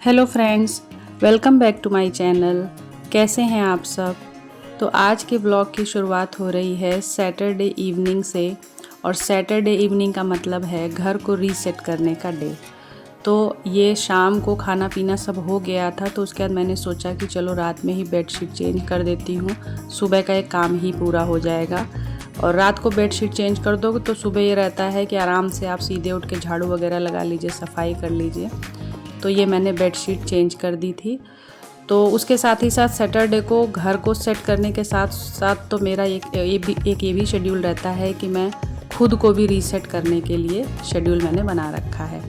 Hello friends, welcome back to my channel. कैसे हैं आप सब। तो आज के ब्लॉग की शुरुआत हो रही है सैटरडे इवनिंग से। और सैटरडे इवनिंग का मतलब है घर को रीसेट करने का डे। तो ये शाम को खाना पीना सब हो गया था, तो उसके बाद मैंने सोचा कि चलो रात में ही बेडशीट चेंज कर देती हूँ, सुबह का एक काम ही पूरा हो जाएगा। और रात को बेडशीट चेंज कर दो तो सुबह ये रहता है कि आराम से आप सीधे उठ के झाड़ू वगैरह लगा लीजिए, सफाई कर लीजिए। तो ये मैंने बेडशीट चेंज कर दी थी। तो उसके साथ ही साथ सैटरडे को घर को सेट करने के साथ साथ तो मेरा एक ये भी शेड्यूल रहता है कि मैं खुद को भी रीसेट करने के लिए शेड्यूल मैंने बना रखा है।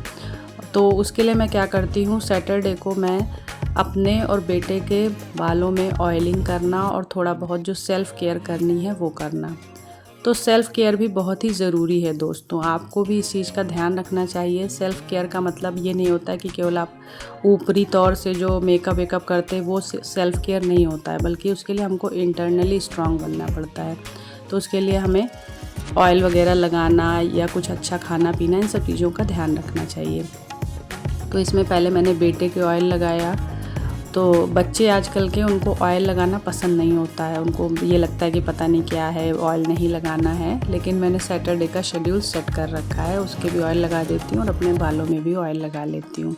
तो उसके लिए मैं क्या करती हूँ, सैटरडे को मैं अपने और बेटे के बालों में ऑयलिंग करना और थोड़ा बहुत जो सेल्फ़ केयर करनी है वो करना। तो सेल्फ़ केयर भी बहुत ही ज़रूरी है दोस्तों, आपको भी इस चीज़ का ध्यान रखना चाहिए। सेल्फ़ केयर का मतलब ये नहीं होता कि केवल आप ऊपरी तौर से जो मेकअप वेकअप करते हैं वो सेल्फ़ केयर नहीं होता है, बल्कि उसके लिए हमको इंटरनली स्ट्रॉन्ग बनना पड़ता है। तो उसके लिए हमें ऑयल वगैरह लगाना या कुछ अच्छा खाना पीना, इन सब चीज़ों का ध्यान रखना चाहिए। तो इसमें पहले मैंने बेटे के ऑयल लगाया। तो बच्चे आजकल के, उनको ऑयल लगाना पसंद नहीं होता है, उनको ये लगता है कि पता नहीं क्या है, ऑयल नहीं लगाना है। लेकिन मैंने सैटरडे का शेड्यूल सेट कर रखा है, उसके भी ऑयल लगा देती हूँ और अपने बालों में भी ऑयल लगा लेती हूँ।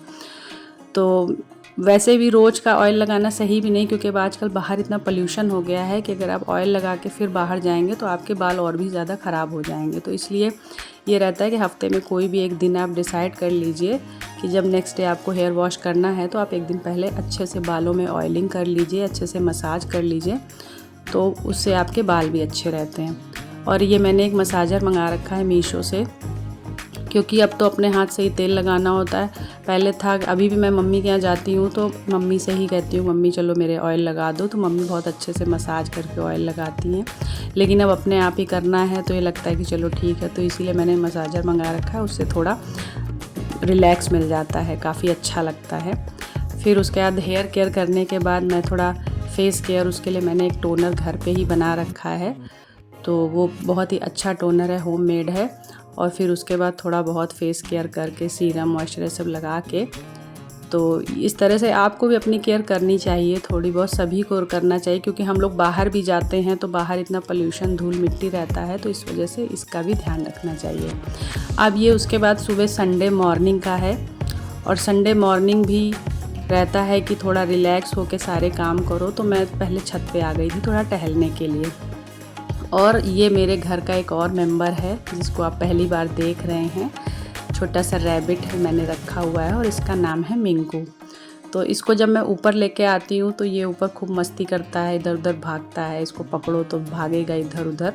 तो वैसे भी रोज़ का ऑयल लगाना सही भी नहीं, क्योंकि अब आजकल बाहर इतना पोल्यूशन हो गया है कि अगर आप ऑयल लगा के फिर बाहर जाएंगे तो आपके बाल और भी ज़्यादा ख़राब हो जाएंगे। तो इसलिए ये रहता है कि हफ्ते में कोई भी एक दिन आप डिसाइड कर लीजिए कि जब नेक्स्ट डे आपको हेयर वॉश करना है तो आप एक दिन पहले अच्छे से बालों में ऑयलिंग कर लीजिए, अच्छे से मसाज कर लीजिए, तो उससे आपके बाल भी अच्छे रहते हैं। और ये मैंने एक मसाजर मंगा रखा है मीशो से, क्योंकि अब तो अपने हाथ से ही तेल लगाना होता है। पहले था, अभी भी मैं मम्मी के यहाँ जाती हूँ तो मम्मी से ही कहती हूँ मम्मी चलो मेरे ऑयल लगा दो, तो मम्मी बहुत अच्छे से मसाज करके ऑयल लगाती हैं। लेकिन अब अपने आप ही करना है तो ये लगता है कि चलो ठीक है, तो इसीलिए मैंने मसाजर मंगा रखा है, उससे थोड़ा रिलैक्स मिल जाता है, काफ़ी अच्छा लगता है। फिर उसके बाद हेयर केयर करने के बाद मैं थोड़ा फेस केयर, उसके लिए मैंने एक टोनर घर पे ही बना रखा है। तो वो बहुत ही अच्छा टोनर है, होममेड है। और फिर उसके बाद थोड़ा बहुत फेस केयर करके सीरम मॉइस्चराइजर सब लगा के, तो इस तरह से आपको भी अपनी केयर करनी चाहिए, थोड़ी बहुत सभी को करना चाहिए, क्योंकि हम लोग बाहर भी जाते हैं तो बाहर इतना पोल्यूशन, धूल मिट्टी रहता है, तो इस वजह से इसका भी ध्यान रखना चाहिए। अब ये उसके बाद सुबह संडे मॉर्निंग का है, और संडे मॉर्निंग भी रहता है कि थोड़ा रिलैक्स होकर सारे काम करो। तो मैं पहले छत पे आ गई थी थोड़ा टहलने के लिए। और ये मेरे घर का एक और मेंबर है जिसको आप पहली बार देख रहे हैं, छोटा सा रैबिट है मैंने रखा हुआ है और इसका नाम है मिंकू। तो इसको जब मैं ऊपर लेके आती हूँ तो ये ऊपर खूब मस्ती करता है, इधर उधर भागता है, इसको पकड़ो तो भागेगा इधर उधर।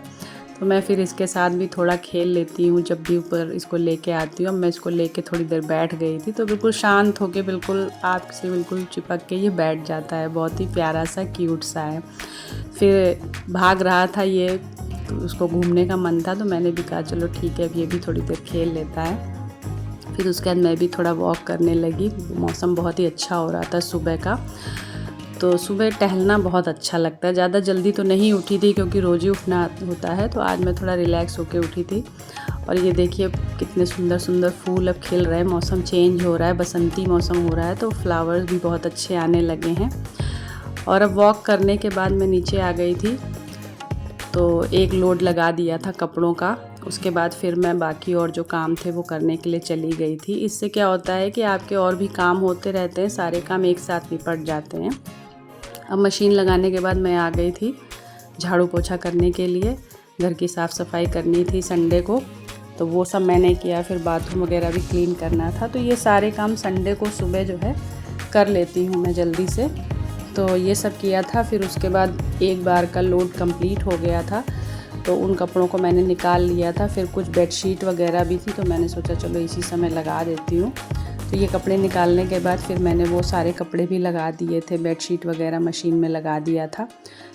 तो मैं फिर इसके साथ भी थोड़ा खेल लेती हूँ जब भी ऊपर इसको लेके आती हूँ। अब मैं इसको लेके थोड़ी देर बैठ गई थी तो बिल्कुल शांत होके, बिल्कुल आपसे बिल्कुल चिपक के ये बैठ जाता है, बहुत ही प्यारा सा क्यूट सा है। फिर भाग रहा था ये, तो उसको घूमने का मन था, तो मैंने भी कहा चलो ठीक है अब ये भी थोड़ी देर खेल लेता है। फिर उसके बाद मैं भी थोड़ा वॉक करने लगी। मौसम बहुत ही अच्छा हो रहा था सुबह का, तो सुबह टहलना बहुत अच्छा लगता है। ज़्यादा जल्दी तो नहीं उठी थी क्योंकि रोज़ ही उठना होता है, तो आज मैं थोड़ा रिलैक्स होके उठी थी। और ये देखिए कितने सुंदर सुंदर फूल अब खिल रहे हैं, मौसम चेंज हो रहा है, बसंती मौसम हो रहा है, तो फ्लावर्स भी बहुत अच्छे आने लगे हैं। और अब वॉक करने के बाद मैं नीचे आ गई थी, तो एक लोड लगा दिया था कपड़ों का। उसके बाद फिर मैं बाकी और जो काम थे वो करने के लिए चली गई थी। इससे क्या होता है कि आपके और भी काम होते रहते हैं, सारे काम एक साथ निपट जाते हैं। अब मशीन लगाने के बाद मैं आ गई थी झाड़ू पोछा करने के लिए, घर की साफ़ सफाई करनी थी संडे को, तो वो सब मैंने किया। फिर बाथरूम वगैरह भी क्लीन करना था, तो ये सारे काम संडे को सुबह जो है कर लेती हूँ मैं जल्दी से। तो ये सब किया था। फिर उसके बाद एक बार का लोड कंप्लीट हो गया था, तो उन कपड़ों को मैंने निकाल लिया था। फिर कुछ बेडशीट वगैरह भी थी, तो मैंने सोचा चलो इसी समय लगा देती हूँ। तो ये कपड़े निकालने के बाद फिर मैंने वो सारे कपड़े भी लगा दिए थे, बेडशीट वगैरह मशीन में लगा दिया था।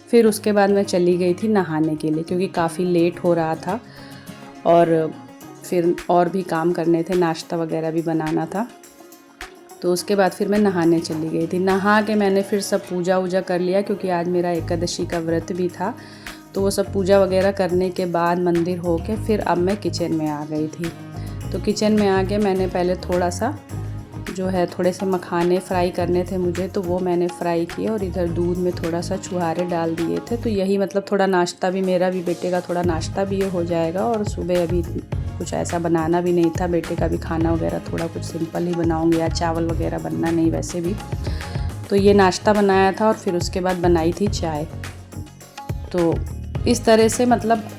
फिर उसके बाद मैं चली गई थी नहाने के लिए, क्योंकि काफ़ी लेट हो रहा था और फिर और भी काम करने थे, नाश्ता वगैरह भी बनाना था। तो उसके बाद फिर मैं नहाने चली गई थी। नहा के मैंने फिर सब पूजा वूजा कर लिया, क्योंकि आज मेरा एकादशी का व्रत भी था। तो वो सब पूजा वगैरह करने के बाद मंदिर होके फिर अब मैं किचन में आ गई थी। तो किचन में आके मैंने पहले थोड़ा सा जो है थोड़े से मखाने फ्राई करने थे मुझे, तो वो मैंने फ्राई किए और इधर दूध में थोड़ा सा छुहारे डाल दिए थे। तो यही मतलब थोड़ा नाश्ता भी मेरा भी, बेटे का थोड़ा नाश्ता भी ये हो जाएगा। और सुबह अभी कुछ ऐसा बनाना भी नहीं था, बेटे का भी खाना वगैरह थोड़ा कुछ सिंपल ही बनाऊँगी, या चावल वगैरह बनना नहीं वैसे भी। तो ये नाश्ता बनाया था और फिर उसके बाद बनाई थी चाय। तो इस तरह से मतलब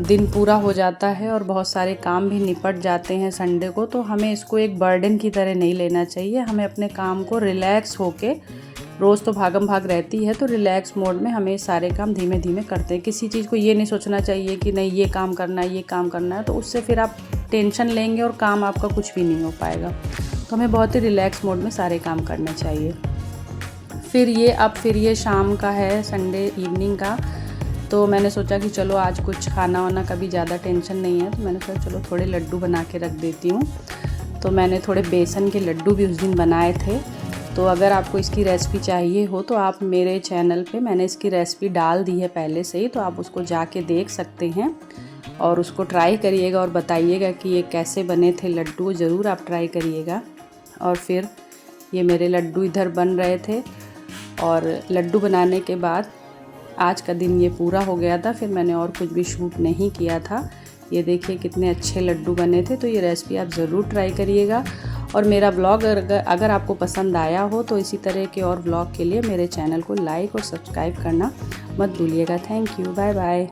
दिन पूरा हो जाता है और बहुत सारे काम भी निपट जाते हैं संडे को। तो हमें इसको एक बर्डन की तरह नहीं लेना चाहिए, हमें अपने काम को रिलैक्स होके, रोज़ तो भागम भाग रहती है, तो रिलैक्स मोड में हमें सारे काम धीमे धीमे करते हैं। किसी चीज़ को ये नहीं सोचना चाहिए कि नहीं ये काम करना है, ये काम करना है, तो उससे फिर आप टेंशन लेंगे और काम आपका कुछ भी नहीं हो पाएगा। तो हमें बहुत ही रिलैक्स मोड में सारे काम करने चाहिए। फिर ये शाम का है, संडे इवनिंग का। तो मैंने सोचा कि चलो आज कुछ खाना वाना का भी ज़्यादा टेंशन नहीं है, तो मैंने सोचा चलो थोड़े लड्डू बना के रख देती हूँ। तो मैंने थोड़े बेसन के लड्डू भी उस दिन बनाए थे। तो अगर आपको इसकी रेसिपी चाहिए हो तो आप मेरे चैनल पे मैंने इसकी रेसिपी डाल दी है पहले से ही, तो आप उसको जाके देख सकते हैं और उसको ट्राई करिएगा और बताइएगा कि ये कैसे बने थे लड्डू। ज़रूर आप ट्राई करिएगा। और फिर ये मेरे लड्डू इधर बन रहे थे और लड्डू बनाने के बाद आज का दिन ये पूरा हो गया था। फिर मैंने और कुछ भी शूट नहीं किया था। ये देखिए कितने अच्छे लड्डू बने थे। तो ये रेसिपी आप ज़रूर ट्राई करिएगा। और मेरा ब्लॉग अगर आपको पसंद आया हो तो इसी तरह के और ब्लॉग के लिए मेरे चैनल को लाइक और सब्सक्राइब करना मत भूलिएगा। Thank you, bye bye.